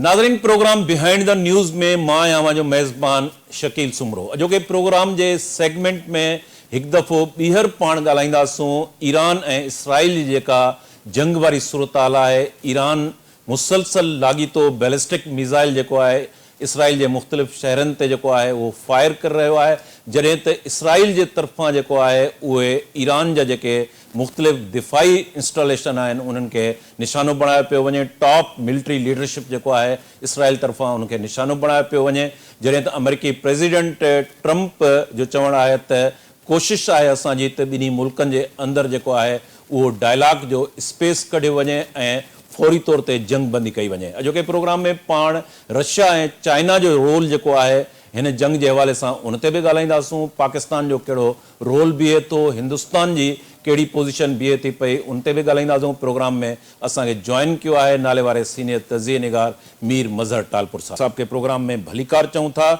नाज़रीन, programme behind the news में मां आहियां जो मेज़बान शकील सुमरो। अॼोके प्रोग्राम जे सेगमेंट में हिकु दफ़ो ॿीहर पाण ॻाल्हाईंदासूं ईरान ऐं इसराइल जी जेका जंग वारी सूरत हाल आहे। ईरान मुसलसल लाॻीतो बैलिस्टिक मिज़ाइल जेको आहे इसराइल जे मुख़्तलिफ़ शहरनि ते जेको आहे उहो फायर करे रहियो आहे, जॾहिं त इसराइल जे तरफ़ां जेको आहे उहे ईरान जा जेके मुख़्तलिफ़ दिफ़ाई इंस्टॉलेशन आहिनि उन्हनि खे निशानो बणायो पियो वञे। टॉप मिलिट्री लीडरशिप जेको आहे इसराइल तरफ़ां उनखे निशानो बणायो पियो वञे, जॾहिं त अमेरिकी प्रेसिडेंट ट्रंप जो चवणु आहे त कोशिशि आहे असांजी त ॿिन्ही मुल्कनि जे अंदरि जेको आहे उहो डायलॉग जो स्पेस कढियो वञे ऐं फौरी तौर ते जंग बंदी कई वञे। अॼोके प्रोग्राम में पाण रशिया ऐं चाइना जो रोल जेको आहे हिन जंग जे हवाले सां उन ते बि ॻाल्हाईंदासूं। पाकिस्तान जो कहिड़ो रोल बीहे थो, हिंदुस्तान जी कहिड़ी पोज़ीशन बीहे थी पई, उन ते बि ॻाल्हाईंदासूं। प्रोग्राम में असांखे जॉइन कियो आहे नाले वारे सीनियर तज़िये निगार मीर मज़हर टालपुर साहब के प्रोग्राम में भलीकार चऊं था।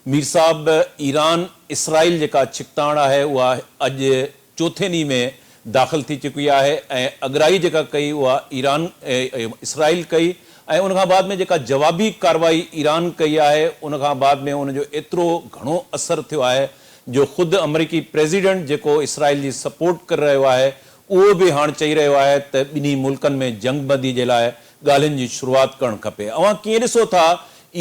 मीर साहब, ईरान इसराइल जेका छिकताण आहे उहा अॼु चोथे ॾींहं में दाख़िल थी चुकी आहे ऐं अगराई जेका कई उहा ईरान इसराइल कई ऐं उनखां बाद में जेका जवाबी कार्रवाई ईरान कई आहे उनखां बाद में उनजो एतिरो घणो असरु थियो आहे जो ख़ुदि अमेरिकी प्रेसिडेंट जेको इसराइल जी सपोर्ट करे रहियो आहे उहो बि हाणे चई रहियो आहे त ॿिन्ही मुल्कनि में जंग बंदी जे लाइ ॻाल्हियुनि जी शुरूआति करणु खपे। अवां कीअं ॾिसो था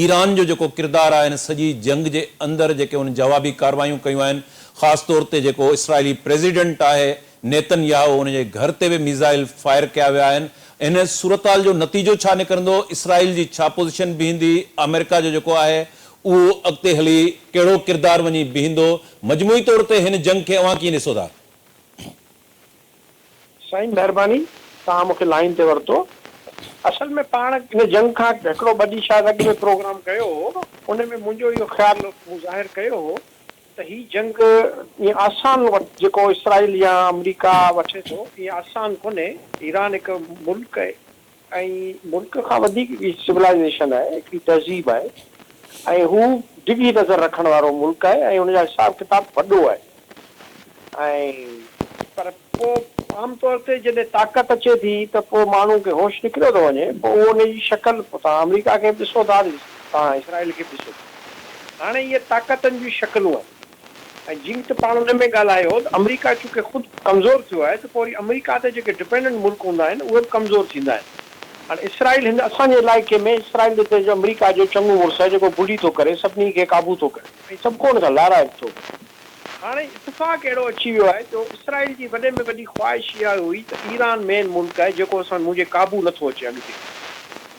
ईरान जो जेको किरदारु आहे हिन सॼी जंग जे अंदरि जेके उन जवाबी कार्रवायूं कयूं आहिनि, ख़ासि तौर ते जेको इसराइली प्रेसिडेंट आहे नेतन्याहू उनजे घर ते बि मिज़ाइल फायर कया विया आहिनि। इन सूरतहाल जो नतीजो छा निकिरंदो, इसराइल जी छा पोज़ीशन बीहंदी, अमेरिका जो जेको आहे उहो अॻिते हली कहिड़ो किरदारु वञी बीहंदो, मजमूई तौर ते हिन जंग खे अवां कीअं ॾिसो था? साईं महिरबानी, तव्हां मूंखे लाइन ते वरितो। असल में पाण हिन जंग खां हिकिड़ो ॿ ॾींहं शायदि अॻु में प्रोग्राम कयो हो, उन में मुंहिंजो इहो ख़्यालु मूं ज़ाहिर कयो हो त ही जंग ईअं आसान जेको इसराइल या अमेरिका वठे थो ईअं आसान कोन्हे। ईरान हिकु मुल्क ऐं मुल्क खां वधीक हिकिड़ी सिविलाइज़ेशन आहे, हिकिड़ी तहज़ीब आहे ऐं हू डिघी नज़र रखण वारो मुल्क आहे ऐं हुनजा हिसाब किताब वॾो आहे। ऐं पर पोइ आमतौर ते जॾहिं ताक़त अचे थी त पोइ माण्हू खे होश निकिरियो थो वञे, पोइ उहो उनजी शकल तव्हां अमेरिका खे बि ॾिसो था, तव्हां इसराइल खे बि ॾिसो था। हाणे इहे ताक़तनि जूं शकलूं आहिनि ऐं जीअं त पाण हुन में ॻाल्हायो त अमेरिका चूंकि ख़ुदि कमज़ोर थियो आहे त पोइ वरी अमेरिका ते जेके डिपेंडेंट मुल्क हूंदा आहिनि उहे बि कमज़ोर थींदा आहिनि। हाणे इसराइल हिन असांजे इलाइक़े में इसराइल हिते जो अमेरिका जो चङो मुड़ुसु आहे जेको बुली थो करे, सभिनी खे क़ाबू थो करे ऐं सभु कोन खां लाराए थो। हाणे इतफ़ाक़ अहिड़ो अची वियो आहे जो इसराइल जी वॾे में वॾी ख़्वाहिश इहा हुई त ईरान मेन मुल्क आहे जेको असां मुंहिंजे क़ाबू नथो अचे अॻिते।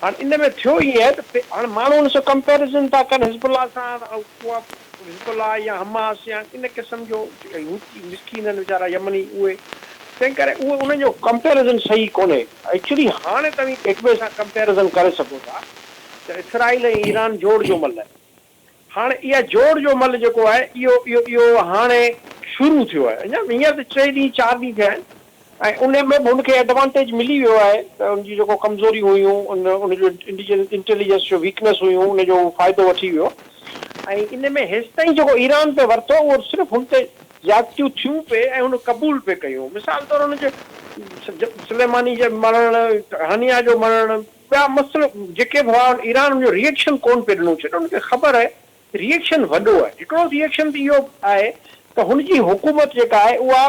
हाणे इन में थियो ई आहे त हाणे माण्हू हुन सां कंपेरिज़न था कनि हिज़बुल्ला सां, उहा हिज़बुल्ला या हमास या इन क़िस्म जो मिसकीन आहिनि वीचारा यमनी, उहे तंहिं करे उहे उनजो कंपेरिज़न सही कोन्हे। एक्चुअली हाणे तव्हां हिक ॿिए सां कंपेरिज़न करे सघो था त इसराइल ऐं ईरान जोड़ जो मल आहे। हाणे इहा जोड़ जो मल जेको आहे इहो हाणे शुरू थियो आहे, अञा हींअर त 3 ॾींहं 4 ॾींहं थिया आहिनि ऐं उन में बि हुनखे एडवांटेज मिली वियो आहे त उनजी जेको कमज़ोरी हुयूं उनजो इंटेलिजेंस जो वीकनेस हुयूं उनजो फ़ाइदो वठी वियो ऐं इन में हेसि ताईं जेको ईरान पे वरितो उहो सिर्फ़ु हुन ते ज़्यादतियूं थियूं पे ऐं हुन क़बूल पे कयूं। मिसाल तौरु हुनजे सुलेमानी जे मरणु, हनिया जो मरणु, ॿिया मसइला जेके बि हुआ ईरान जो रिएक्शन कोन पे ॾिनो, छो हुनखे ख़बर आहे रिएक्शन वॾो आहे। हिकिड़ो रिएक्शन त इहो आहे त हुनजी हुकूमत जेका आहे उहा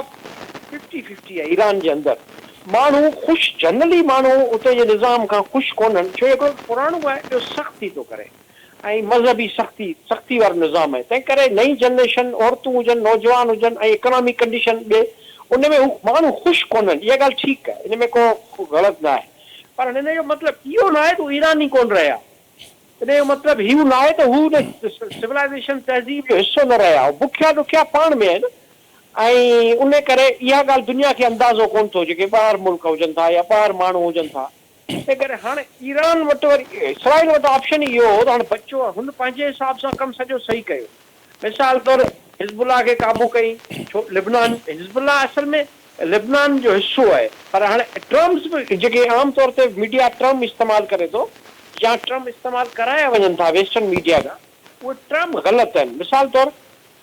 50-50 आहे। ईरान जे अंदरि माण्हू ख़ुशि, जनरली माण्हू उते जे निज़ाम खां ख़ुशि कोन्हनि, छो हिकिड़ो पुराणो आहे ॿियो सख़्ती थो करे ऐं मज़हबी सख़्ती वारो निज़ाम आहे। तंहिं करे नई जनरेशन, औरतूं हुजनि, नौजवान हुजनि ऐं इकोनॉमिक कंडीशन ॿिए उन में माण्हू ख़ुशि कोन्हनि। इहा ॻाल्हि ठीकु आहे, इन में को ग़लति न आहे, पर हिन जो मतिलबु इहो न आहे त ईरान ई कोन रहिया। इन जो मतिलबु इहो न आहे त हू सिविलाइज़ेशन तहज़ीब जो हिसो न रहिया, बुखिया ॾुखिया पाण में आहिनि ऐं उन करे इहा ॻाल्हि दुनिया खे अंदाज़ो कोन थो, जेके ॿाहिरि मुल्क हुजनि था या ॿाहिरि माण्हू हुजनि था। तंहिं करे हाणे ईरान वटि वरी इसराइल वटि ऑप्शन इहो हो त हाणे बचो आहे, हुन पंहिंजे हिसाब सां कमु सॼो सही कयो। मिसाल तौरु हिज़बुल्ला खे क़ाबू कई, छो लिबनान, हिज़बुल्ला असल में लिबनान जो हिसो आहे, पर हाणे टर्म्स बि जेके आम तौर ते मीडिया टर्म इस्तेमालु करे थो या टर्म इस्तेमालु कराया वञनि था वेस्टर्न मीडिया खां, उहे टर्म ग़लति आहिनि। मिसाल तौरु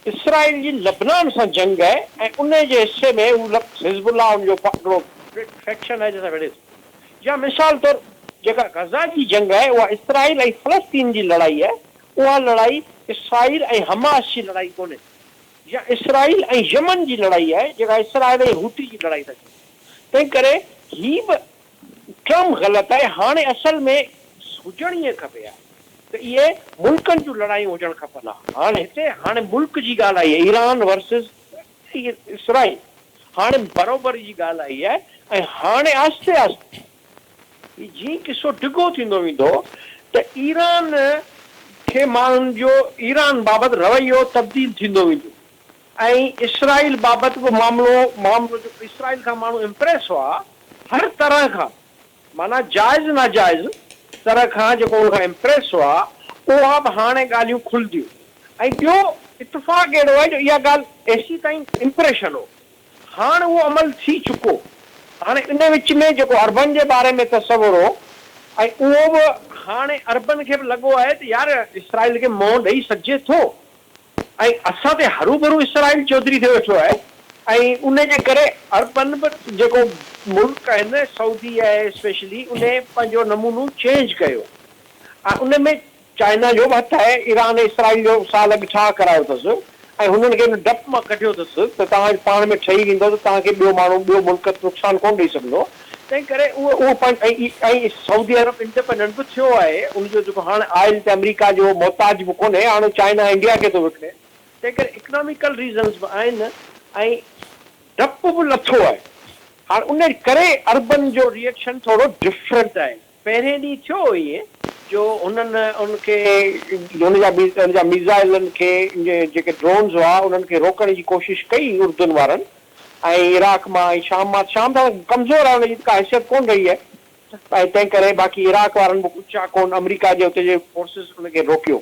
इसराइल जी लबनान सां जंग आहे ऐं उन जे हिसे में हू हिज़बुल्ला हुनजो हिकिड़ो फैक्शन आहे जंहिंसां विढ़े थो। या मिसाल तौरु जेका गज़ा जी जंग आहे उहा इसराइल ऐं फ़लस्तीन जी लड़ाई आहे, उहा लड़ाई इसराइल ऐं हमास जी लड़ाई कोन्हे, या इसराइल ऐं यमन जी लड़ाई आहे जेका इसराइल ऐं हूती जी लड़ाई था चवनि। तंहिं करे ही बि टर्म ग़लति आहे। हाणे असल में हुजण ईअं खपे आहे त इहे मुल्कनि जूं लड़ायूं हुजणु खपनि हा। हाणे हिते हाणे मुल्क जी ॻाल्हि आई आहे, ईरान वर्सिस इसराइल, हाणे बरोबरी जी ॻाल्हि आई आहे। ऐं हाणे आस्ते आस्ते जीअं किसो डिघो थींदो वेंदो त ईरान खे माण्हुनि जो ईरान बाबति रवैयो तब्दील थींदो वेंदो, ऐं इसराइल बाबति बि मामिलो जेको इसराइल खां माण्हू इम्प्रेस हुआ हर तरह खां, माना जाइज़ नाजाइज़ तरह खां जेको उनखां इम्प्रेस हुआ, उहा बि हाणे ॻाल्हियूं खुलंदियूं। ऐं ॿियो इतफ़ाक़ अहिड़ो आहे जो इहा ॻाल्हि एसी ताईं इम्प्रेशन हो, हाणे उहो अमल थी चुको। हाणे इन विच में जेको अरबन जे बारे में तसवुर हो, ऐं उहो बि हाणे अरबन खे बि लॻो आहे त यार इसराइल खे मोह ॾेई सघिजे थो, ऐं असां ते हरू भरू इसराइल चौधरी थियो वेठो आहे। ऐं उन जे करे अरबन बि जेको मुल्क आहिनि, सऊदी आहे स्पेशली, उन पंहिंजो नमूनो चेंज कयो। ऐं उन में चाइना जो बि हथु आहे, ईरान ऐं इसराइल जो साल अॻु छा करायो अथसि, ऐं हुननि खे डप मां कढियो अथसि त तव्हां पाण में ठही वेंदो त तव्हांखे ॿियो माण्हू ॿियो मुल्क नुक़सानु कोन ॾेई सघंदो। तंहिं करे ऐं सऊदी अरब इंडिपेंडेंट बि थियो आहे, उनजो जेको हाणे आयल त अमेरिका जो मोहताज बि कोन्हे, हाणे चाइना इंडिया खे थो विकिणे। तंहिं करे इकनॉमिकल रीज़न्स बि आहिनि ऐं डपु बि लथो आहे। हाणे उन करे अरबन जो रिएक्शन थोरो डिफरेंट आहे। पहिरें ॾींहुं थियो ईअं जो हुननि उनखे हुनजा मिज़ाइलनि खे जेके ड्रोन्स हुआ उन्हनि खे रोकण जी कोशिशि कई उर्दुन वारनि, ऐं इराक मां ऐं शाम तां कमज़ोर आहे, हुनजी का हैसियत कोन रही आहे। ऐं तंहिं करे बाक़ी इराक वारनि बि ऊचा कोन, अमेरिका जे हुते जे फोर्सिस उनखे रोकियो।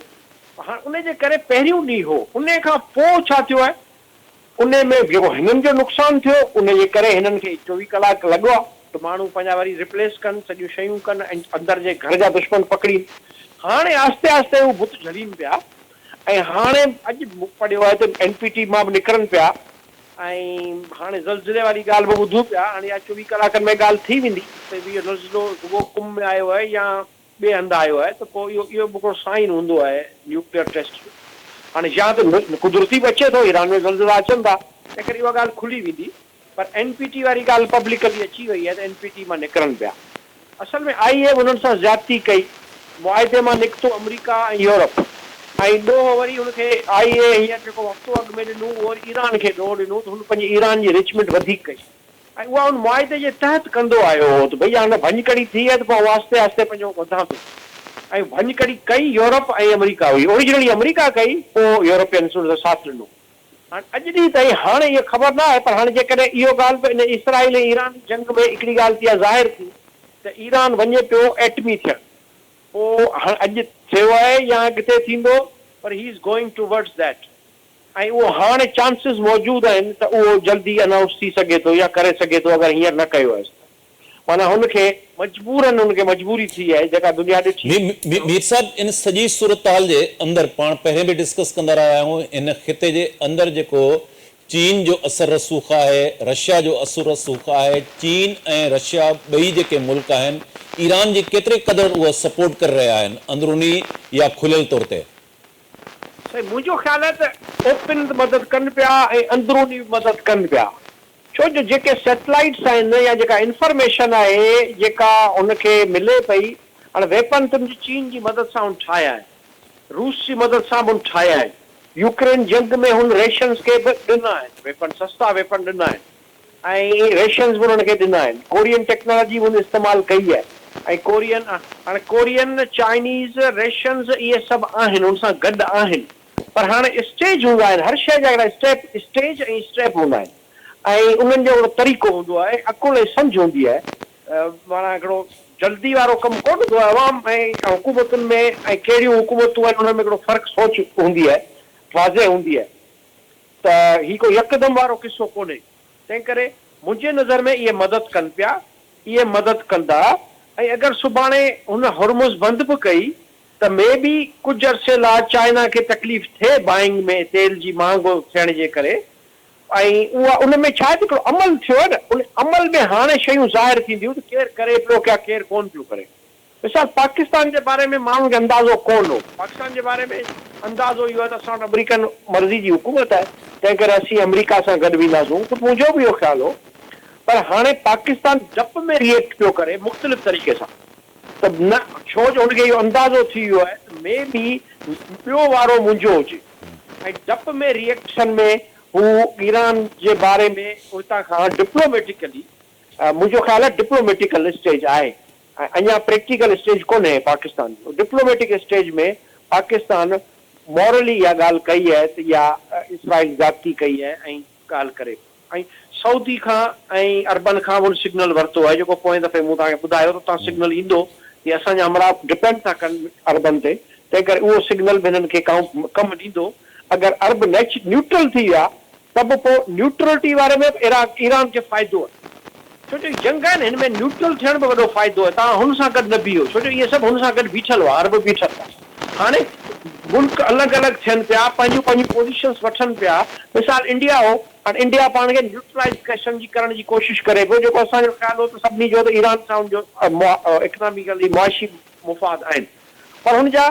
हाणे उन जे करे पहिरियों ॾींहुं हो, उन खां पोइ छा थियो आहे, उन में जेको हिननि जो नुक़सानु थियो उन जे करे हिननि खे 24 कलाक लॻो आहे त माण्हू पंहिंजा वरी रिप्लेस कनि, सॼियूं शयूं कनि ऐं अंदरि जे घर जा दुश्मन पकड़ी। हाणे आस्ते आस्ते उहे बुत झलीनि पिया, ऐं हाणे अॼु पढ़ियो आहे त NPT मां बि निकिरनि पिया, ऐं हाणे ज़लज़ले वारी ॻाल्हि बि ॿुधूं पिया। हाणे 24 कलाकनि में ॻाल्हि थी वेंदी त इहो ज़लज़लो रुॻो कुंभ में आयो आहे या ॿिए हंधि आयो आहे, त पोइ इहो बि हिकिड़ो साइन हूंदो आहे न्यूक्लियर टेस्ट जो। हाणे या त कुदरती बि अचे थो, ईरान में ज़लज़ला अचनि था, तंहिं करे इहा ॻाल्हि खुली वेंदी। पर NPT वारी ॻाल्हि पब्लिकली अची वई आहे त NPT मां निकिरनि पिया। असल में IAEA उन्हनि सां ज़्यादती कई, मुआदे मां निकितो अमेरिका ऐं यूरोप, ऐं ॾोह वरी हुनखे IAEA हींअर जेको हफ़्तो अॻु में ॾिनो उहो वरी ईरान खे ॾोह ॾिनो त हुन पंहिंजी ईरान जी रिचमेंट वधीक कई, ऐं उहा हुन मुआदे जे तहत कंदो आयो हो त भई हाणे भञकड़ी थी आहे त पोइ आस्ते आस्ते पंहिंजो वधां थो। ऐं भञकड़ी कई यूरोप ऐं अमेरिका हुई, ओरिजिनली अमेरिका कई, पोइ यूरोपियंस हुन साथ ॾिनो। हाणे अॼु ॾींहुं ताईं हाणे इहा ख़बर न आहे, पर हाणे जेकॾहिं इहो ॻाल्हि बि इन इसराइल ऐं ईरान जी जंग में हिकिड़ी ॻाल्हि थी आहे ज़ाहिर थी त ईरान वञे पियो एटमी थियणु। पोइ हाणे अॼु थियो आहे या अॻिते थींदो, पर he is going towards that. ऐं उहो हाणे चांसिस मौजूदु आहिनि त उहो जल्दी अनाउंस थी सघे थो या करे सघे थो, अगरि हींअर न कयो आहे। माना हुनखे मजबूरन हुनखे मजबूरी थी आहे जेका दुनिया ॾिठी। मीर साहब, इन सॼी सूरत-हाल जे अंदरि पाण पहिरें बि डिस्कस कंदा रहिया आहियूं, इन ख़िते जे अंदरि जेको चीन जो असर रसूख़ आहे, रशिया जो असर रसूख़ आहे। चीन ऐं रशिया ॿई जेके मुल्क आहिनि, ईरान जी केतिरे क़दुरु उहो सपोर्ट करे रहिया आहिनि, अंदरूनी या खुलियल तौर ते? मुंहिंजो ख़्यालु आहे त ओपन मदद कनि पिया ऐं अंदरूनी मदद कनि पिया, छो जो जेके सैटेलाइट्स आहिनि या जेका इंफॉर्मेशन आहे जेका उनखे मिले पई, हाणे वेपन तुंहिंजी चीन जी मदद सां हुन ठाहिया आहिनि, रूस जी मदद सां बि हुन ठाहिया आहिनि। यूक्रेन जंग में हुन रेशन्स खे बि ॾिना आहिनि, वेपन सस्ता वेपन ॾिना आहिनि, ऐं रेशन्स बि हुननि खे ॾिना आहिनि। कोरियन टेक्नोलॉजी बि हुन इस्तेमालु कई आहे, ऐं कोरियन चाइनीज़ रेशन्स इहे सभु आहिनि, हुन सां गॾु आहिनि। पर हाणे स्टेज हूंदा आहिनि, हर शइ जा हिकिड़ा स्टेज ऐं स्टेप हूंदा आहिनि, ऐं उन्हनि जो हिकिड़ो तरीक़ो हूंदो आहे, अकुल ऐं सम्झ हूंदी आहे। माना हिकिड़ो जल्दी वारो कमु कोन हूंदो आहे। अवाम ऐं हुकूमतुनि में ऐं कहिड़ियूं हुकूमतूं आहिनि उनमें हिकिड़ो फ़र्क़ु सोच हूंदी आहे, वाज़े हूंदी आहे, त ही कोई यकदम वारो किस्सो कोन्हे। तंहिं करे मुंहिंजे नज़र में इहे मदद कनि पिया, इहे मदद कंदा। ऐं अगरि सुभाणे हुन हुरमुज़ बंदि बि कई त मे बी कुझु अरसे लाइ चाइना खे तकलीफ़ थिए बाइंग में, तेल जी महांगो थियण जे करे। ऐं उहा उन में छा आहे त हिकिड़ो अमल थियो आहे न, उन अमल में हाणे शयूं ज़ाहिर थींदियूं त केरु करे पियो क्या केरु कोन पियो करे। मिसाल पाकिस्तान जे बारे में माण्हुनि खे अंदाज़ो कोन हो। पाकिस्तान जे बारे में अंदाज़ो इहो आहे त असां वटि अमरीकन मर्ज़ी जी हुकूमत आहे, तंहिं करे असीं अमरीका सां गॾु वेंदासूं, कुझु मुंहिंजो बि इहो ख़्यालु हो। पर हाणे पाकिस्तान डप में रिएक्ट पियो करे मुख़्तलिफ़ तरीक़े सां, त न छो जो हुनखे इहो अंदाज़ो थी वियो आहे त मे बी ॿियो वारो मुंहिंजो हुजे, ऐं डप में रिएक्शन में हू ईरान जे बारे में हुतां खां डिप्लोमेटिकली, मुंहिंजो ख़्यालु आहे डिप्लोमेटिकल स्टेज आहे, अञा प्रैक्टिकल स्टेज कोन्हे पाकिस्तान जो। डिप्लोमेटिक स्टेज में पाकिस्तान मॉरली इहा ॻाल्हि कई आहे त इहा इसराइल ज़्यादती कई आहे ऐं ॻाल्हि करे, ऐं सऊदी खां ऐं अरबन खां बि सिग्नल वरितो आहे, जेको पोएं दफ़े मूं तव्हांखे ॿुधायो त तव्हां सिग्नल ईंदो की असांजा हमला डिपेंड था कनि अरबन ते, तंहिं करे उहो सिग्नल बि हिननि खे कमु ॾींदो। अगरि अरब न्यूट्रल थी विया त बि पोइ न्यूट्रलिटी वारे में ईरान खे फ़ाइदो आहे, छो जो जंग आहे न, हिन में न्यूट्रल थियण बि वॾो फ़ाइदो आहे। तव्हां हुन सां गॾु न बीहो, छो जो इहे सभु हुन सां गॾु बीठल हुआ, अरब बीठल हुआ। हाणे मुल्क अलॻि अलॻि थियनि पिया, पंहिंजूं पंहिंजूं पोज़ीशन्स वठनि पिया। मिसाल इंडिया हो, हाणे इंडिया पाण खे न्यूट्रलाइज़ करण जी कोशिशि करे पियो, जेको असांजो ख़्यालु हो त सभिनी जो त ईरान सां हुनजो इकनॉमिकली मुआशी मुफ़ाद आहिनि, पर हुनजा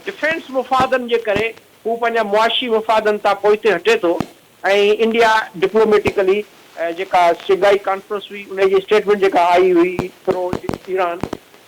डिफेंस मुफ़ादनि जे करे हू पंहिंजा मुआशी मुफ़ादनि तां पोइते हटे थो, ऐं इंडिया डिप्लोमेटिकली जेका सिगाई कॉन्फ्रेंस हुई उनजी स्टेटमेंट जेका आई हुई प्रो ईरान,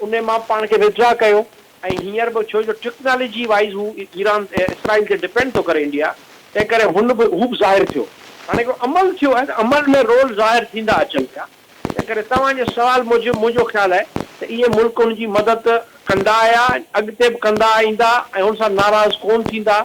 उन मां पाण खे विड्रॉ कयो, ऐं हींअर बि छो जो टेक्नोलॉजी वाइज़ हू ईरान इसराइल ते डिपेंड थो करे इंडिया, तंहिं करे हू बि ज़ाहिर थियो। हाणे हिकिड़ो अमल थियो आहे त अमल में रोल ज़ाहिर थींदा अचनि पिया, तंहिं करे तव्हांजे सुवाल मूजिबि मुंहिंजो ख़्यालु आहे त इहे मुल्क हुनजी मदद कंदा आया, अॻिते बि कंदा ईंदा, ऐं हुन सां नाराज़ कोन थींदा,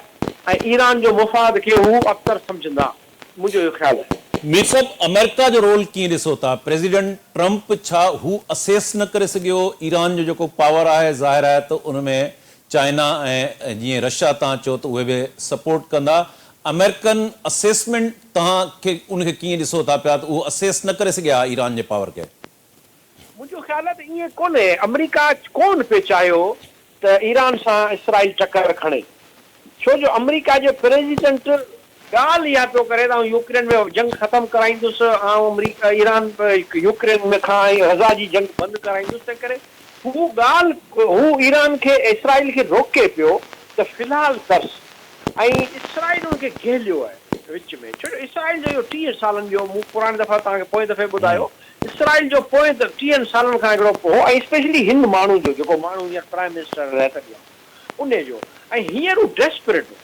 ऐं ईरान जो मुफ़ाद खे हू अख़्तर सम्झंदा, मुंहिंजो इहो ख़्यालु आहे। मीर साहब, अमेरिका जो रोल कीअं ॾिसो था? प्रेसिडेंट ट्रंप छा हू असेस न करे सघियो ईरान जो जेको पावर आहे? ज़ाहिर आहे त उनमें चाइना ऐं जीअं रशिया तव्हां चओ त उहे बि सपोर्ट कंदा। अमेरिकन असेसमेंट तव्हांखे उनखे कीअं ॾिसो था पिया त उहो असेस न करे सघिया ईरान जे पावर खे? मुंहिंजो ख़्यालु आहे त ईअं कोन्हे, अमरीका कोन पियो चाहियो त ईरान सां इसराइल टकर खणे, छो जो अमरीका जो प्रेसिडेंट ॻाल्हि इहा पियो करे त यूक्रेन में जंग ख़तमु कराईंदुसि, अमरीका ईरान यूक्रेन में खां गज़ा जी जंग बंदि कराईंदुसि, तंहिं करे हू ॻाल्हि हू ईरान खे इसराइल खे रोके पियो त फ़िलहालु तर्स, ऐं इसराइल हुनखे घेलियो आहे विच में, छो जो इसराइल जो इहो 30 सालनि जो, मूं पुराणे दफ़ा तव्हांखे पोएं दफ़े ॿुधायो, इसराइल जो पोएं 30 सालनि खां हिकिड़ो हो, ऐं स्पेशली हिंद माण्हू जो जेको माण्हू हींअर प्राइम मिनिस्टर रहे था उन जो, ऐं हींअर हू डेस्परेट हो।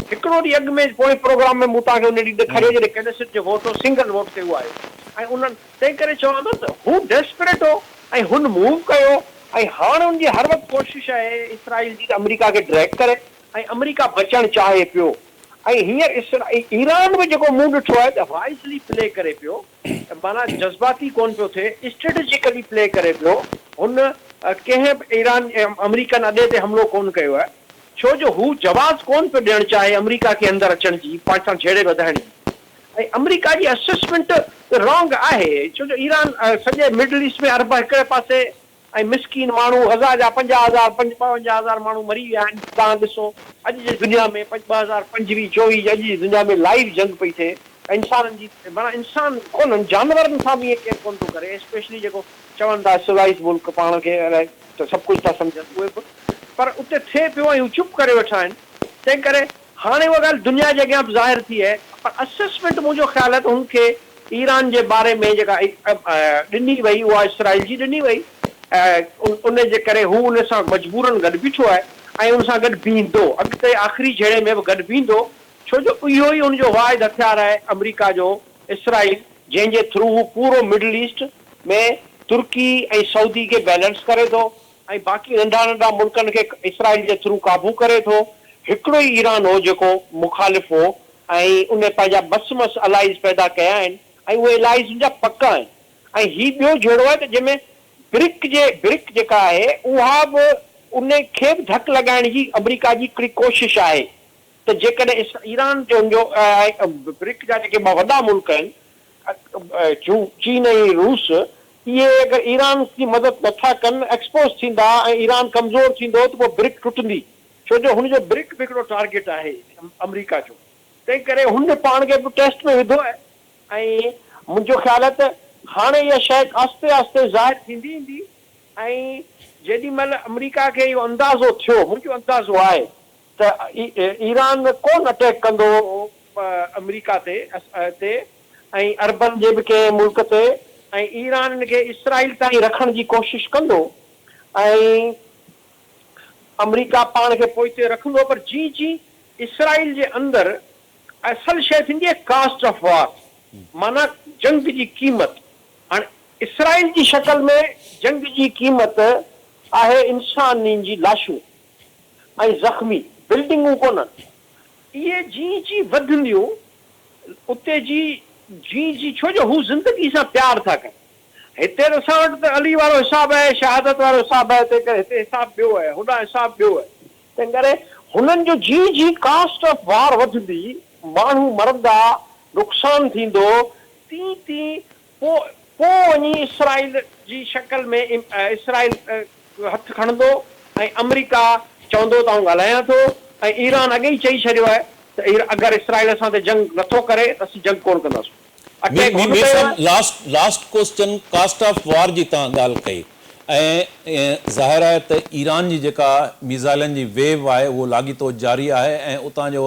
हिकिड़ो ॾींहुं अॻु में पोएं प्रोग्राम में मूं तव्हांखे उन ॾींहुं ॾेखारियो जॾहिं कैनेसिट जो वोट हो, सिंगल वोट ते उहो आयो, ऐं उन्हनि तंहिं करे चवंदो त हू डेस्परेट हो ऐं हुन मूव कयो, ऐं हाणे हुनजी हर वक़्तु कोशिशि आहे इसराइल जी त अमरीका खे ड्रैग करे, ऐं अमरीका बचणु चाहे पियो, ऐं हींअर ईरान में जेको मूं ॾिठो आहे त वाइज़ली प्ले करे पियो, माना जज़्बाती कोन पियो थिए, स्ट्रेटेजिकली प्ले करे पियो। हुन कंहिं बि ईरान अमरीकन अॾे ते हमिलो कोन कयो आहे, छो जो हू जवाज़ कोन पियो ॾियणु चाहे अमरीका खे अंदरि अचण जी, पाकिस्तान छेड़े वधाइण जी, ऐं अमरीका जी असेसमेंट रॉन्ग आहे, छो जो ईरान सॼे मिडल ईस्ट में अरब हिकिड़े पासे ऐं मिसकीन माण्हू हज़ार जा 50,000 52,000 माण्हू मरी विया आहिनि। तव्हां ॾिसो अॼु जी दुनिया में 2025-24 अॼु जी दुनिया में लाइव जंग पई थिए, इंसाननि जी, माना इंसान कोन्हनि, जानवरनि सां बि ईअं केरु कोन थो करे, स्पेशली जेको चवनि था सिविलाइज़ मुल्क पाण खे अलाए त सभु कुझु था सम्झनि उहे बि, पर उते थिए पियो ऐं चुप करे वेठा आहिनि, तंहिं करे हाणे उहा ॻाल्हि दुनिया जे अॻियां बि ज़ाहिर थी आहे। पर असेसमेंट मुंहिंजो ख़्यालु आहे त हुनखे ईरान जे बारे में जेका ॾिनी वई उहा इसराइल जी ॾिनी वई, उन जे करे हू उन सां मजबूरन गॾु बीठो आहे ऐं उन सां गॾु बीहंदो, अॻिते आख़िरी झेड़े में बि गॾु बीहंदो, छो जो इहो ई हुनजो वाहिद हथियार आहे अमरीका जो, इसराइल, जंहिंजे थ्रू हू पूरो मिडल ईस्ट में तुर्की ऐं सऊदी खे बैलेंस करे थो ऐं बाक़ी नंढा नंढा मुल्कनि खे इसराइल जे थ्रू काबू करे थो। हिकिड़ो ई ईरान हो जेको मुखालिफ़ हो ऐं उन पंहिंजा मस अलाइज़ पैदा कया आहिनि ऐं उहे अलाइज़ जा पका आहिनि, ऐं हीउ ॿियो जहिड़ो आहे त जंहिंमें ब्रिक जेका आहे उहा बि उन खे बि धकु लॻाइण जी अमरीका जी हिकिड़ी कोशिशि आहे त जेकॾहिं ईरान जो ब्रिक जा जेके वॾा मुल्क आहिनि चीन ऐं रूस, इहे अगरि ईरान जी मदद नथा कनि, एक्सपोज थींदा ऐं ईरान कमज़ोर थींदो त पोइ ब्रिक टुटंदी, छो जो हुनजो ब्रिक बि हिकिड़ो टारगेट आहे अमरीका जो, तंहिं करे हुन पाण खे बि टेस्ट में विधो आहे। ऐं मुंहिंजो ख़्यालु आहे त हाणे इहा शइ आस्ते आस्ते ज़ाहिर थींदी ईंदी ऐं जेॾीमहिल अमेरिका खे इहो अंदाज़ो थियो, मुंहिंजो अंदाज़ो आहे त ईरान कोन अटैक कंदो अमेरिका ते ऐं अरबन जे बि कंहिं मुल्क ते, ऐं ईरान खे इसराइल ताईं रखण जी कोशिशि कंदो ऐं अमेरिका पाण खे पोइ रखंदो। पर जीअं जीअं इसराइल जे अंदरि असल शइ थींदी आहे कास्ट ऑफ वॉर, माना जंग जी क़ीमत। हाणे इसराइल जी शक्ल में जंग जी क़ीमत आहे इंसाननि जी लाशूं ऐं ज़ख़्मी, बिल्डिंगूं कोन्हनि। इहे जीअं जीअं वधंदियूं उते जी छो जो हू ज़िंदगी सां प्यार था कनि। हिते असां वटि त अली वारो हिसाबु आहे, शहादत वारो हिसाबु आहे, तंहिं करे हिते हिसाबु ॿियो आहे, होॾां हिसाबु ॿियो आहे। तंहिं करे हुननि जो जीअं जीअं कास्ट ऑफ वार वधंदी, माण्हू मरंदा, नुक़सानु थींदो, तीअं तीअं पोइ वञी इसराइल जी शक्ल में इसराइल हथु खणंदो ऐं अमेरिका चवंदो त आउं ॻाल्हायां थो, ऐं ईरान अॻे ई चई छॾियो आहे त अगरि इसराइल असां ते जंग नथो करे त असीं जंग कोन कंदासीं। Last question cost of war जी तव्हां ॻाल्हि कई ऐं ज़ाहिर आहे त ईरान जी जेका मिज़ाइलनि जी वेव आहे उहो लाॻीतो जारी आहे ऐं उतां जो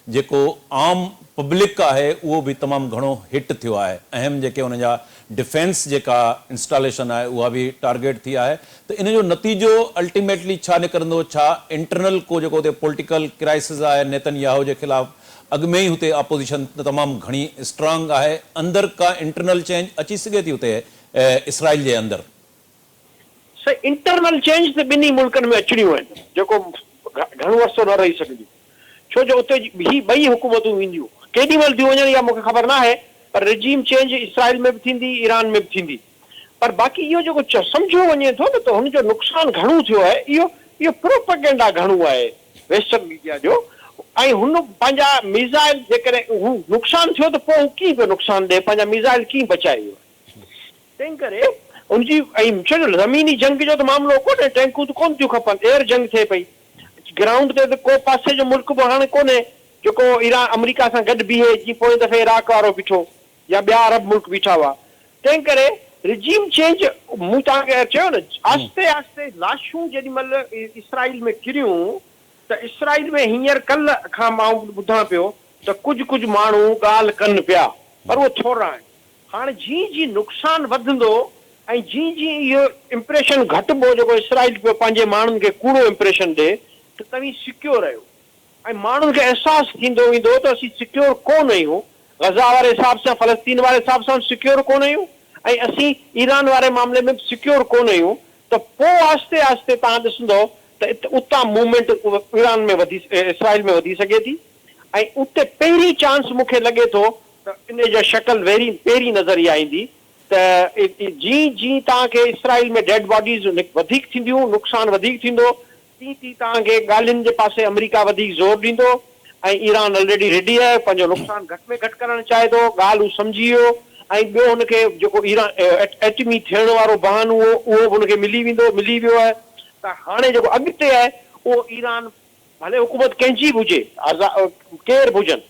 जेको आम पब्लिक आहे उहो बि तमामु घणो हिट थियो आहे। अहम जेके हुन जा डिफेंस जेका इंस्टॉलेशन आहे उहा बि टारगेट थी आहे। त इन जो नतीजो अल्टीमेटली छा निकिरंदो? छा इंटरनल को जेको हुते पॉलिटिकल क्राइसिस आहे नेतन्याहू जे ख़िलाफ़, अॻु में ई हुते अपोजिशन तमामु घणी स्ट्रांग आहे, अंदरि का इंटरनल चेंज अची सघे थी हुते इसराइल जे अंदरि? इंटरनल चेंज त ॿिन्ही मुल्कनि में अचणियूं आहिनि, जेको घणो अरसो न रही सघंदियूं, छो जो उते ही ॿई हुकूमतूं ईंदियूं, केॾी महिल थियूं वञनि इहा मूंखे ख़बर न आहे, पर रिजीम चेंज इसराइल में बि थींदी, ईरान में बि थींदी। पर बाक़ी इहो जेको सम्झो वञे थो न त हुनजो नुक़सानु घणो थियो आहे, इहो प्रोपेगेंडा घणो आहे वेस्टर्न मीडिया जो। ऐं हुन पंहिंजा मिज़ाइल जेकॾहिं हू नुक़सानु थियो त पोइ हू कीअं पियो नुक़सानु ॾिए, पंहिंजा मिज़ाइल कीअं बचाए वियो। तंहिं करे हुनजी ऐं छो जो ज़मीनी जंग जो त मामिलो कोन्हे, टैंकूं त कोन थियूं खपनि, एयर जंग थिए पई, ग्राउंड ते त को पासे जो मुल्क बि हाणे कोन्हे जेको ईरान अमेरिका सां गॾु बीहे, जीअं पोइ दफ़े इराक वारो बीठो या ॿिया अरब मुल्क बीठा हुआ। तंहिं करे रिजीम चेंज, मूं तव्हांखे चयो न, आस्ते आस्ते लाशूं जेॾी महिल इसराइल में किरियूं त इसराइल में हींअर कल्ह खां मां ॿुधां पियो त कुझु माण्हू ॻाल्हि कनि पिया, पर उहो थोरा आहिनि। हाणे जीअं जीअं नुक़सानु वधंदो ऐं जीअं जीअं इहो इम्प्रेशन घटिबो जेको इसराइल पियो पंहिंजे माण्हुनि खे कूड़ो इम्प्रेशन ॾिए त तव्हीं सिक्योर आहियो, ऐं माण्हुनि खे अहसासु थींदो वेंदो त असीं सिक्योर कोन आहियूं, गज़ा वारे हिसाब सां, फ़लस्तीन वारे हिसाब सां सिक्योर कोन आहियूं, ऐं असीं ईरान वारे मामले में सिक्योर कोन आहियूं। त पोइ आस्ते आस्ते तव्हां ॾिसंदो त उतां मूवमेंट ईरान में इसराइल में वधी सघे थी। ऐं उते पहिरीं चांस मूंखे लॻे थो त इन जो शक्ल पहिरीं नज़र इहा ईंदी त जीअं जीअं तव्हांखे इसराइल में डेड बॉडीज़ वधीक थींदियूं, नुक़सानु वधीक थींदो, तीअं तीअं तव्हांखे ॻाल्हियुनि जे पासे अमेरिका वधीक ज़ोर ॾींदो। ऐं ईरान ऑलरेडी रेडी आहे, पंहिंजो नुक़सानु घटि में घटि करणु चाहे थो, ॻाल्हि हू सम्झी वियो। ऐं ॿियो हुनखे जेको ईरान एटमी थियण वारो बहानो उहो बि हुनखे मिली वियो आहे। त हाणे जेको अॻिते आहे उहो ईरान भले हुकूमत कंहिंजी बि हुजे, केर बि हुजनि,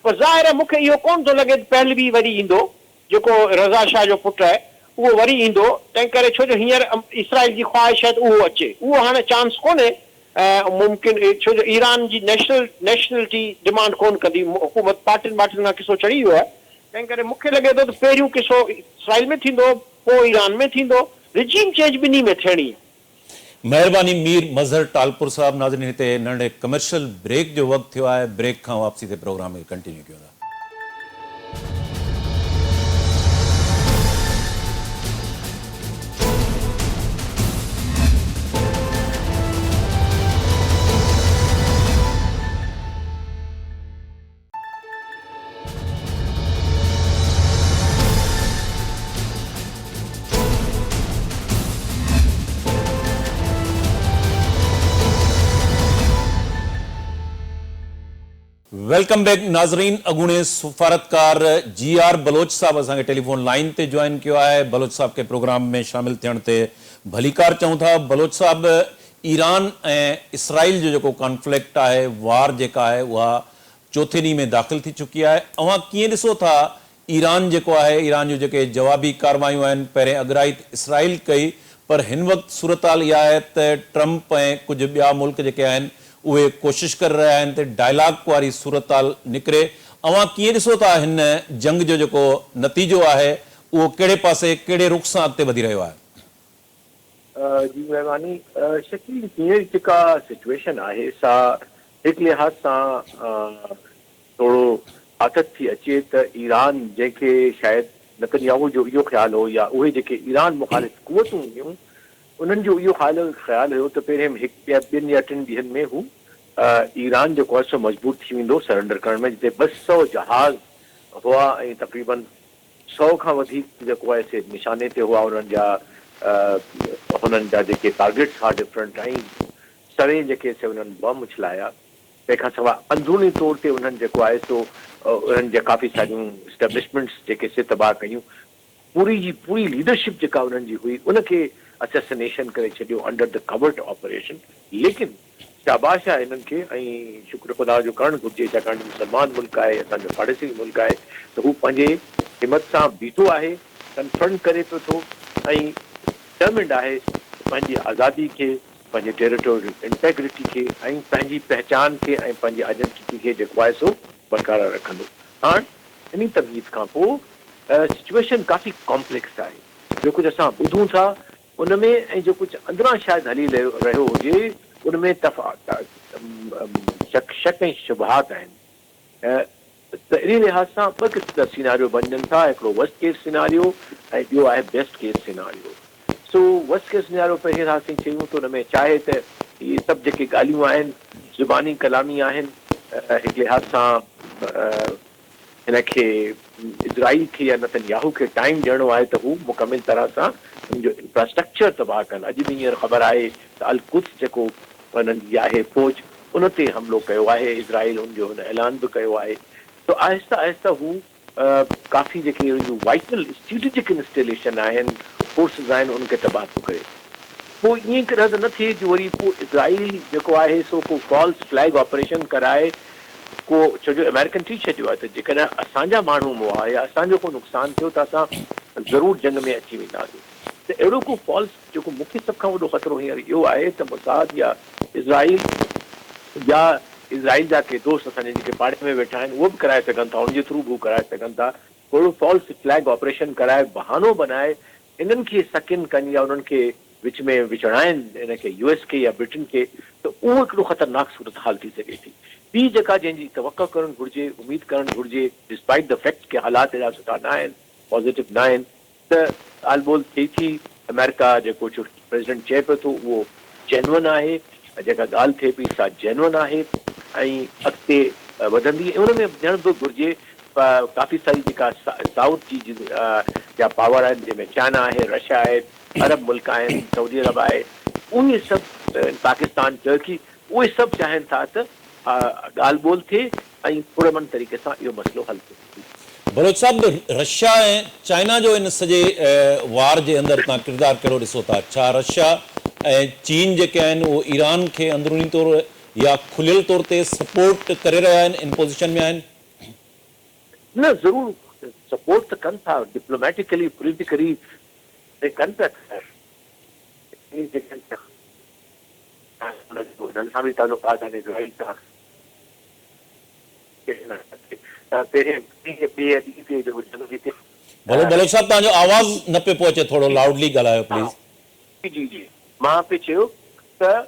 पर ज़ाहिर आहे मूंखे इहो कोन थो लॻे पहलवी वरी ईंदो, जेको रज़ा शाह जो पुटु आहे उहो वरी ईंदो। तंहिं करे छो जो हींअर इसराइल जी ख़्वाहिश आहे त उहो अचे, उहो हाणे चांस कोन्हे मुमकिन, छो जो ईरान जी नेशनलिटी डिमांड कोन कंदी, हुकूमत पार्टियुनि खां किसो चढ़ी वियो आहे। तंहिं करे मूंखे लॻे थो त पहिरियों किसो इसराइल में थींदो, पोइ ईरान में थींदो, रिजीम चेंज ॿिन्ही में थियणी आहे। महिरबानी मीर मज़हर टालपुर साहब। नाज़रीन, हिते नंढे कमर्शियल ब्रेक जो वक़्तु थियो आहे, ब्रेक खां वापसी ते प्रोग्राम खे कंटिन्यू कयूं था। वेलकम बैक नाज़रीन। अगूणे सफ़ारतकार GR बलोच साहब असांखे टेलीफोन लाइन ते जॉइन किया है। बलोच साहब के प्रोग्राम में शामिल थियण ते भलीकार चऊं था। बलोच साहब, ईरान ऐं इसराइल जो जेको कॉन्फ्लिक्ट आहे, वार जेका आहे उहा चौथे ॾींहं में दाख़िल थी चुकी आहे। अवां कीअं ॾिसो था ईरान जेको आहे, ईरान जो जेके जवाबी कार्रवायूं आहिनि, पहिरें अगराई इसराइल कई, पर हिन वक़्तु सूरत हाल इहा आहे त ट्रंप ऐं कुझु ॿिया मुल्क जेके आहिनि उहे कोशिश करे रहिया आहिनि त डायलॉग वारी सूरत हाल निकिरे। अव्हां कीअं ॾिसो था हिन जंग जो जेको नतीजो आहे उहो कहिड़े पासे कहिड़े रुख़ सां अॻिते वधी रहियो आहे? जी महिरबानी। शकील, हींअर जेका सिचुएशन आहे सा हिकु लिहाज़ सां थोरो आदत थी अचे त ईरान जंहिंखे शायदि नेतन्याहू जो इहो ख़्यालु हो या उहे जेके ईरान मुख़ालिफ़ क़ुवतूं हुयूं उन्हनि जो इहो ख़्यालु हुयो त पहिरें हिकु या ॿिनि या टिनि ॾींहंनि में हू ईरान जेको आहे सो मजबूत थी वेंदो सरेंडर करण में, जिते 200 जहाज़ हुआ ऐं तक़रीबन 100 खां वधीक जेको आहे से निशाने ते हुआ हुननि जा जेके टारगेट्स हुआ डिफरेंट ऐं सवें जेके से उन्हनि बम उछलाया। तंहिंखां सवाइ अंदरूनी तौर ते उन्हनि जेको आहे सो उन्हनि जा काफ़ी सारियूं इस्टेब्लिशमेंट्स जेके से तबाह कयूं। पूरी लीडरशिप जेका उन्हनि जी हुई उनखे असैसिनेशन करे छॾियो अंडर द कवर्ड ऑपरेशन। लेकिन शाबाश आहे हिननि खे ऐं शुक्र ख़ुदा जो करणु घुरिजे, छाकाणि मुस्लमान मुल्क आहे, असांजो पाड़ेसी मुल्क आहे, त हू पंहिंजे हिमत सां बीठो आहे, कन्फ्रंट करे पियो थो ऐं डिटरमिंड आहे पंहिंजी आज़ादी खे, पंहिंजे टेरिटोरियल इंटेग्रिटी खे ऐं पंहिंजी पहचान खे ऐं पंहिंजी आइडेंटिटी खे जेको आहे सो बरक़रार रखंदो। हाणे इन तमीज़ खां पोइ सिचुएशन काफ़ी कॉम्प्लेक्स आहे। जो कुझु असां ॿुधूं था उन में ऐं जो कुझु अंदरां शायदि हली रहियो हुजे उनमें शक ऐं शुबहात आहिनि। त इन लिहाज़ सां ॿ क़िस्म जा सिनारियो बणजनि था, हिकिड़ो वर्स्ट केस सिनारियो ऐं ॿियो आहे बेस्ट केस सिनारियो। सो वर्स्ट केस सिनारियो पहिरीं असां चयूं त हुन में चाहे त इहे सभु जेके ॻाल्हियूं आहिनि ज़ुबानी कलामी आहिनि, हिकु लिहाज़ सां हिनखे इज़राइल खे या नेतन्याहू खे टाइम ॾियणो आहे त हू मुकमिल तरह सां हुनजो इंफ्रास्ट्रक्चर तबाह कनि। अॼु बि हींअर ख़बर आहे त अलकुद्स जेको हुननि जी आहे फ़ौज उन ते हमिलो कयो आहे इज़राइल, हुनजो हुन ऐलान बि कयो आहे। त आहिस्ता आहिस्ता हू काफ़ी जेके वाइटल स्ट्रेटेजिक इंस्टॉलेशन आहिनि, फोर्सिस आहिनि, उनखे तबाह थो करे। पोइ ईअं कॾहिं त न थिए जो वरी पोइ इज़राइल जेको आहे सो को फॉल्स फ्लैग ऑपरेशन कराए को, छो जो अमेरिकन थी छॾियो आहे त जेकॾहिं असांजा माण्हू हुआ या असांजो को नुक़सानु थियो त असां ज़रूरु जंग में अची वेंदासीं। त अहिड़ो को फॉल्स जेको मूंखे सभ खां वॾो ख़तरो हींअर इहो आहे त मोसाद या इज़राइल जा के दोस्त असांजे जेके पाड़े में वेठा आहिनि उहो बि कराए सघनि था, उनजे थ्रू बि हू कराए सघनि था। थोरो फॉल्स फ्लैग ऑपरेशन कराए बहानो बनाए इन्हनि खे सकिन कनि या उन्हनि खे विच में विछड़ाइनि हिनखे US खे या ब्रिटेन खे, त उहो हिकिड़ो ख़तरनाक सूरत हाल थी सघे थी। ॿी जेका जंहिंजी तवक़ो करणु घुरिजे, उमेद करणु घुरिजे, डिस्पाइट द फैक्ट के हालात एॾा सुठा न आहिनि, पॉज़िटिव न आहिनि, त ॻाल्हि ॿोल थिए थी अमेरिका जेको प्रेसिडेंट चए पियो थो उहो जेन्युइन आहे, जेका ॻाल्हि थिए पई सा जेन्युइन आहे ऐं अॻिते वधंदी। उन में ॼण बि घुरिजे काफ़ी सारी जेका साउथ जी जा पावर आहिनि, जंहिंमें चाइना आहे, रशिया आहे, अरब मुल्क आहिनि, सऊदी अरब आहे, उहे सभु, पाकिस्तान, टर्की, उहे सभु चाहिनि था त ॻाल्हि ॿोल थिए ऐं पुरअमन तरीक़े सां इहो मसइलो हल थिए। बलोच साहब, रशिया ऐं चाइना जो इन सॼे वार जे अंदरि तव्हां किरदारु कहिड़ो ॾिसो था? छा रशिया ऐं चीन जेके आहिनि उहो ईरान खे अंदरूनी तौर या खुलियल तौर ते सपोर्ट करे रहिया आहिनि, इन पोज़ीशन में आहिनि? न, ज़रूरु सपोर्ट त कनि था, डिप्लोमेटिकली पॉलिटिकली कनि था। हुननि सां बि तालुकात आहिनि इज़राइल सां। बलोच साहब, तव्हांजो आवाज़ न पियो पहुचे, थोरो लाउडली ॻाल्हायो प्लीज़। जी मां पियो चयो त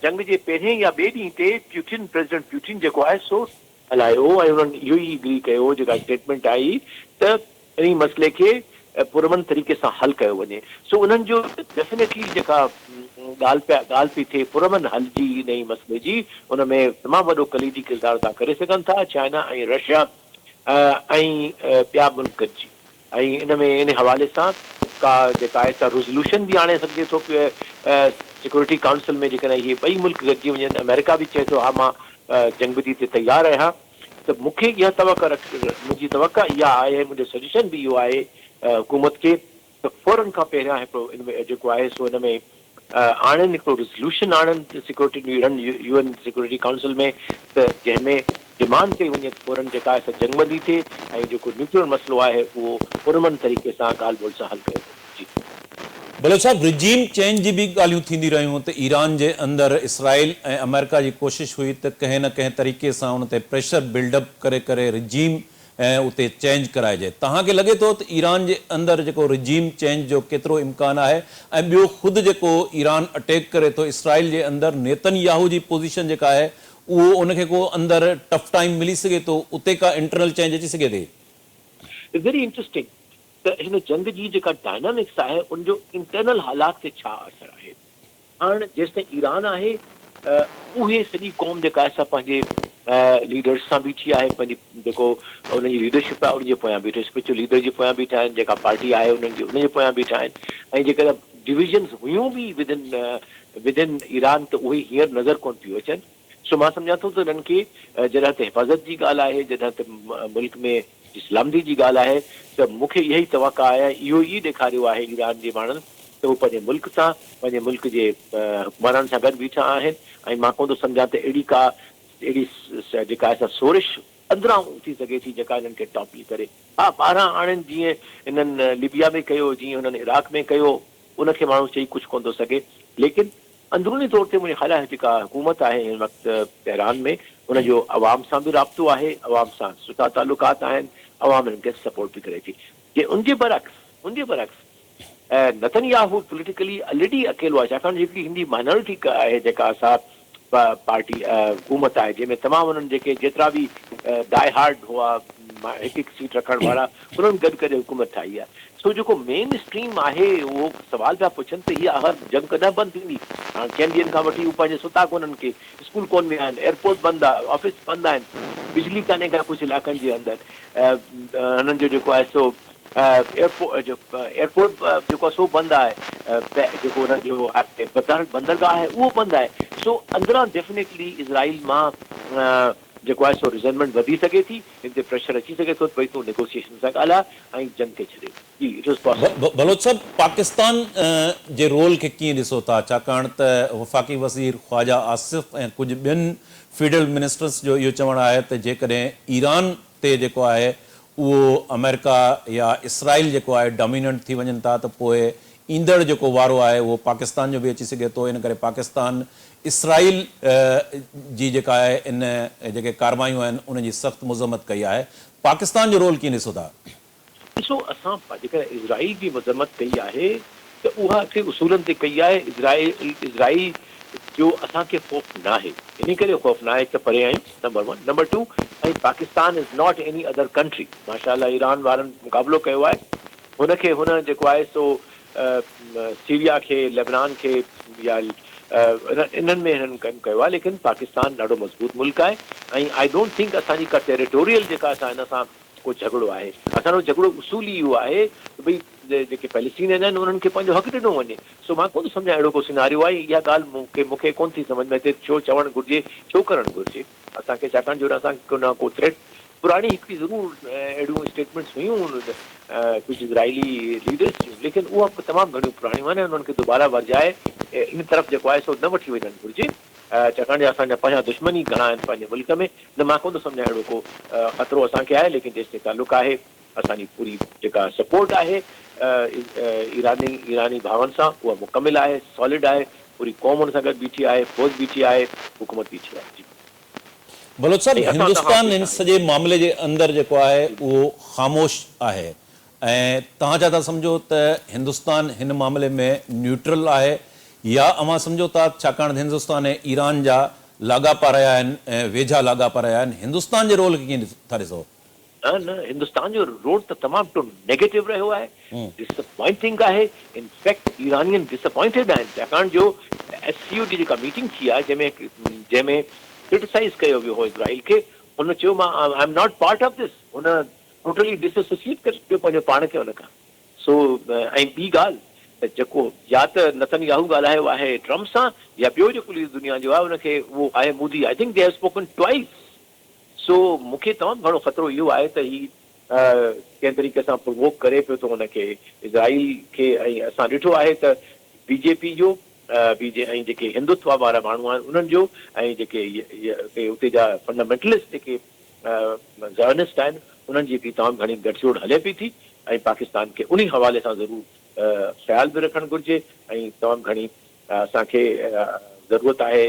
जंग जे पहिरें या ॿिए ॾींहं ते प्रेसिडेंट प्यूटिन जेको आहे सो हलायो ऐं उन्हनि इहो ई एग्री कयो, जेका स्टेटमेंट आई त इन मसइले खे पुरअमन तरीक़े सां हल कयो वञे। सो उन्हनि जो डेफिनेटली जेका ॻाल्हि पई थिए पुरअमन हल जी इन ई मसइले जी, उन में तमामु वॾो कलीदी किरदारु अदा करे सघनि था चाइना ऐं रशिया ऐं ॿिया मुल्क गॾिजी। ऐं इन में इन हवाले सां का जेका आहे सा रेज़ोल्यूशन बि आणे सघिजे थो सिक्योरिटी काउंसिल में, जेकॾहिं इहे ॿई मुल्क गॾिजी वञनि। अमेरिका बि चए थो हा मां जंगबंदी ते तयारु आहियां। त मूंखे इहा मुंहिंजी तवक़ा इहा आहे, मुंहिंजो सजेशन बि इहो आहे हुकूमत खे त फौरन खां पहिरियां हिकिड़ो इन में जेको आहे सो हिन में आणनि, हिकिड़ो रेज़ोल्यूशन आणनि UN सिक्योरिटी काउंसिल में, त जंहिंमें डिमांड कई वञे फौरन जेका आहे सा जंगबंदी थिए ऐं जेको न्यूक्लियर मसइलो आहे उहो पुरअमन तरीक़े सां ॻाल्हि ॿोल सां हल कयो। जी भलो साहब, रिजीम चेंज जी भी ॻाल्हियूं थींदी रहियूं त ईरान जे अंदरि इसराइल ऐं अमेरिका जी कोशिशि हुई त कंहिं न कंहिं तरीक़े सां उन ते प्रेशर बिल्डअप करे करे रिजीम ऐं उते चेंज कराइजे। तव्हांखे लॻे थो त ईरान जे अंदरि जेको रिजीम चेंज जो केतिरो इम्कान आहे? ऐं ॿियो ख़ुदि जेको ईरान अटैक करे थो इसराइल जे अंदरि, नेतनयाहू जी पोज़ीशन जेका आहे उहो उनखे को अंदरि टफ टाइम मिली सघे थो, उते का इंटरनल चेंज अची सघे थी? वेरी इंटरेस्टिंग त हिन जंग जी जेका डायनामिक्स आहे उनजो इंटरनल हालात ते छा असर आहे। हाणे जेसिताईं ईरान आहे उहे सॼी क़ौम जेका आहे सा पंहिंजे लीडर्स सां बीठी आहे, पंहिंजी जेको उनजी लीडरशिप आहे उनजे पोयां बीठो, स्पिरिचुअल लीडर जे पोयां बीठा आहिनि, जेका पार्टी आहे उनजे पोयां बीठा आहिनि। ऐं जेकर डिविजन्स हुयूं बि विदिन ईरान त उहे हींअर नज़र कोन पियूं अचनि। सो मां सम्झां थो त हिननि खे जॾहिं त हिफ़ाज़त जी ॻाल्हि आहे, जॾहिं त मुल्क में इस्लामदी जी ॻाल्हि आहे, त मूंखे इहा ई तवका आहे, इहो ई ॾेखारियो आहे ईरान जे माण्हुनि त हू पंहिंजे मुल्क सां, पंहिंजे मुल्क जे हुक्मरान सां गॾु बीठा आहिनि। ऐं मां कोन थो सम्झां त अहिड़ी जेका आहे सोरिश अंदरां थी सघे थी जेका हिननि खे टॉपल करे। हा, ॿाहिरां आणनि जीअं हिननि लीबिया में कयो, जीअं हुननि इराक में कयो, उनखे माण्हू चई कुझु कोन थो सघे। लेकिन अंदरूनी तौर ते मुंहिंजे ख़्याल आहे जेका हुकूमत आहे हिन वक़्तु तेहरान में, हुनजो अवाम सां बि राब्तो आहे, अवाम सां सुठा तालुकात आहिनि, अवाम हिननि खे सपोर्ट बि करे थी। जे उनजे बरक्स नतनयाहू पॉलिटिकली ऑलरेडी अकेलो आहे, छाकाणि जेकी हिंदी माइनॉरिटी आहे जेका असां पार्टी हुकूमत आहे, जंहिंमें तमामु उन्हनि जेतिरा बि डाई हार्ड हुआ हिकु हिकु सीट रखण वारा, उन्हनि गॾु करे हुकूमत ठाही आहे। सो जेको मेन स्ट्रीम आहे उहो सवाल पिया पुछनि त हीअ हर जंग कॾहिं बंदि थींदी। हाणे चइनि ॾींहंनि खां वठी हू पंहिंजे सुता कोन्हनि, के स्कूल कोन विया आहिनि, एयरपोर्ट बंदि आहे, ऑफिस बंदि आहिनि, बिजली कान्हे का कुझु इलाइक़नि जे अंदरि। हुननि जो जेको आहे सो एयरपोर्ट जेको आहे सो बंदि आहे, जेको हुननि जो बंदरगाह आहे उहो बंदि आहे। सो अंदरां डेफिनेटली इज़राइल मां जेको आहे सो रिज़नमेंट वधी सघे थी, हिन ते प्रेशर अची सघे थो भई तूं नेगोशिएशन सां ॻाल्हाए ऐं जंग खे छॾे। जी, इट इज़ पॉसिबल। बलोच साहब, पाकिस्तान जे रोल खे कीअं ॾिसो था? छाकाणि त वफ़ाक़ी वज़ीर ख्वाजा आसिफ़ ऐं कुझु ॿियनि फेडरल मिनिस्टर्स जो इहो चवणु आहे त जेकॾहिं ईरान ते जेको आहे उहो अमेरिका या इसराइल जेको आहे डोमिनेंट थी वञनि था, त पोइ ईंदड़ जेको वारो आहे उहो पाकिस्तान जो बि अची सघे थो। इन करे पाकिस्तान इसराइल जी जेका आहे इन जेके कारवायूं आहिनि उनजी सख़्तु मज़म्मत कई आहे। पाकिस्तान जो रोल कीअं ॾिसो था? ॾिसो, असां जेकर इज़राइल जी मज़म्मत कई आहे त उहा हिते उसूलनि ते कई आहे। इज़राइल जो असांखे ख़ौफ़ न आहे, इन करे ख़ौफ़ न आहे त परे आहियूं, नंबर 1। नंबर 2, ऐं Pakistan is not any other country. माशाअल्लाह ईरान वारनि मुक़ाबिलो कयो आहे, हुनखे हुन जेको आहे सो सीरिया खे, लेबनान खे या इन्हनि में हिननि कमु कयो आहे। लेकिन पाकिस्तान ॾाढो मज़बूत मुल्क आहे ऐं आई डोंट थिंक असांजी का टेरिटोरियल जेका असां हिन सां को झगड़ो आहे। असांजो झगड़ो उसूली इहो आहे त भई जेके पैलेस्टीनियन आहिनि उन्हनि खे पंहिंजो हक़ ॾिनो वञे। सो मां कोन सम्झां अहिड़ो को सिनारियो आहे। इहा ॻाल्हि मूंखे कोन थी सम्झ में अचे छो चवणु घुरिजे, छो करणु घुरिजे असांखे, छाकाणि जो असांखे को थ्रेट पुराणी हिकिड़ी ज़रूरु अहिड़ियूं स्टेटमेंट्स हुयूं कुझु इज़राइली लीडर्स जूं, लेकिन उहा तमामु घणियूं पुराणियूं आहिनि। उन्हनि खे दुबारा वर्जाए इन तरफ़ जेको आहे सो न वठी वञणु घुरिजे, छाकाणि असांजा पंहिंजा दुश्मनी घणा आहिनि पंहिंजे मुल्क में। न, मां कोन थो सम्झां अहिड़ो को ख़तरो असांखे आहे। लेकिन जेसिताईं तालुक़ु आहे, असांजी पूरी जेका सपोर्ट आहे ईरानी भावनि सां, उहा मुकमिल आहे, सॉलिड आहे। पूरी क़ौम हुन सां गॾु बीठी आहे, फ़ौज बीठी आहे, हुकूमत बीठी आहे। बलोच साहब, हिंदुस्तान इन सॼे मामले जे अंदरि जेको आहे उहो ख़ामोश आहे ऐं तव्हां छा था सम्झो त हिंदुस्तान हिन मामले में न्यूट्रल आहे, या अवां सम्झो था छाकाणि हिंदुस्तान ऐं ईरान जा लाॻापा रहिया आहिनि ऐं वेझा लाॻापा रहिया आहिनि, हिंदुस्तान जे रोल खे कीअं था ॾिसो? न, हिंदुस्तान जो रोल त तमामु नेगेटिव रहियो आहे, डिसअपॉइंटिंग आहे। इनफैक्ट ईरानियन डिसअपॉइंटेड आहिनि, छाकाणि जो SCO जी जेका मीटिंग थी आहे जंहिंमें क्रिटिसाइज़ कयो वियो हो इज़राइल खे, हुन चयो मां I am not part of this. हुन टोटली डिसोसिएट करे छॾियो पंहिंजो पाण खे हुन खां। सो ऐं ॿी ॻाल्हि त जेको या त नतनयाहू ॻाल्हायो आहे ट्रम्प सां, या ॿियो जेको दुनिया जो आहे उनखे उहो आहे Modi. I think they have spoken twice. So मूंखे तमामु घणो ख़तरो इहो आहे त ही कंहिं तरीक़े सां प्रोवोक करे पियो थो हुनखे, इज़राइल खे। ऐं असां ॾिठो आहे त BJP जो ऐं जेके हिंदुत्व वारा माण्हू आहिनि उन्हनि जो, ऐं जेके उते जा फंडामेंटलिस्ट जेके ज़ायनिस्ट आहिनि उन्हनि जी बि तमामु घणी गठजोड़ हले पई थी। ऐं पाकिस्तान खे उन हवाले सां ज़रूरु ख़्याल बि रखणु घुरिजे ऐं तमामु घणी असांखे ज़रूरत आहे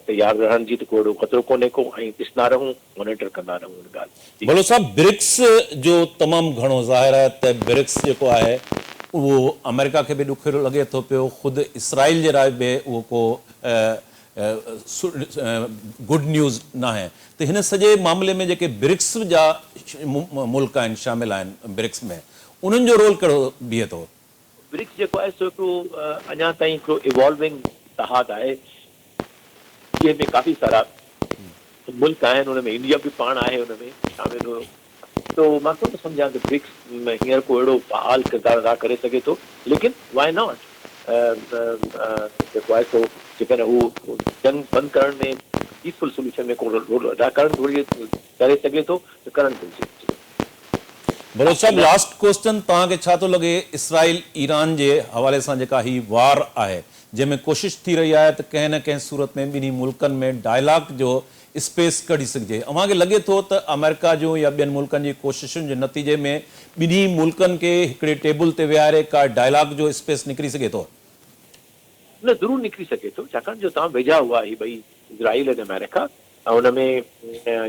तयार रहण जी, त को अहिड़ो ख़तरो कोन्हे को, ऐं ॾिसंदा रहूं, मॉनिटर कंदा रहूं हिन ॻाल्हि। बलोच साहब, ब्रिक्स जो तमामु घणो ज़ाहिर आहे त ब्रिक्स जेको आहे उहो अमेरिका खे बि ॾुखियो लॻे थो पियो, ख़ुदि इसराइल जे लाइ बि उहो को गुड न्यूज़ न आहे। त हिन सॼे मामले में जेके ब्रिक्स जा मुल्क आहिनि, शामिल आहिनि ब्रिक्स में, उन्हनि जो रोल कहिड़ो बीहे थो? ब्रिक्स जेको आहे सो हिकिड़ो अञा ताईं हिकिड़ो इवॉल्विंग तहाद आहे, जंहिंमें काफ़ी सारा मुल्क आहिनि, हुनमें इंडिया बि पाण आहे हुनमें शामिल हुयो। तो मां कोन सम्झां त ब्रिक्स में हींअर को अहिड़ो फ़ाल किरदारु अदा करे सघे थो, लेकिन वाई नॉट, जेको आहे सो जेकॾहिं हू जंग बंदि करण में, पीसफुल सोल्यूशन में को रोल अदा करणु घुरिजे, करे सघे थो त करणु घुरिजे। बलोच साहब, लास्ट क्वेश्चन तव्हांखे छा थो लॻे, इसराइल ईरान जे हवाले सां जेका ही वार आहे, जंहिंमें कोशिशि थी रही आहे त कंहिं न कंहिं सूरत में ॿिन्ही मुल्कनि में डायलॉग जो स्पेस कढी सघिजे, अव्हांखे लॻे थो त अमेरिका जूं या ॿियनि मुल्कनि जी कोशिशुनि जे नतीजे में ॿिन्ही मुल्कनि खे हिकिड़े टेबल ते वेहारे का डायलॉग जो स्पेस निकिरी सघे थो? न, ज़रूरु निकिरी सघे थो, छाकाणि जो तव्हां वेझा हुआ ही ॿई, इज़राइल ऐं अमेरिका, ऐं हुनमें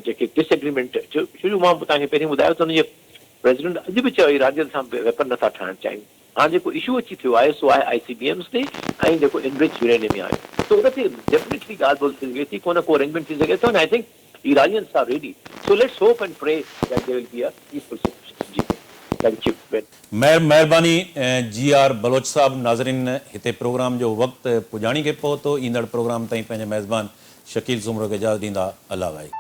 जेके डिसएग्रीमेंट, शुरू मां तव्हांखे पहिरीं ॿुधायो त हुनजे प्रेसिडेंट अॼु बि चयो ईरान सां वेपन नथा ठाहिणु चाहिनि। हाणे जेको इशू अची थियो आहे सो आहे ICBMs ते ऐं जेको इनरिच यूरेनियम में आहे, तो उन ते डेफिनेटली ॻाल्हि ॿोल थी सघे थी, को न को अरेंजमेंट थी सघे थो, and I think Iranians are ready. So let's hope and pray that there will be a peaceful solution. Thank you. महिरबानी GR बलोच साहब। नाज़रीन, हिते प्रोग्राम जो वक़्तु पुॼाणी खे पहुतो। ईंदड़ प्रोग्राम ताईं पंहिंजे मेज़बान शकील सुमरो खे इजाज़त ॾींदा। अल्लाह भाई।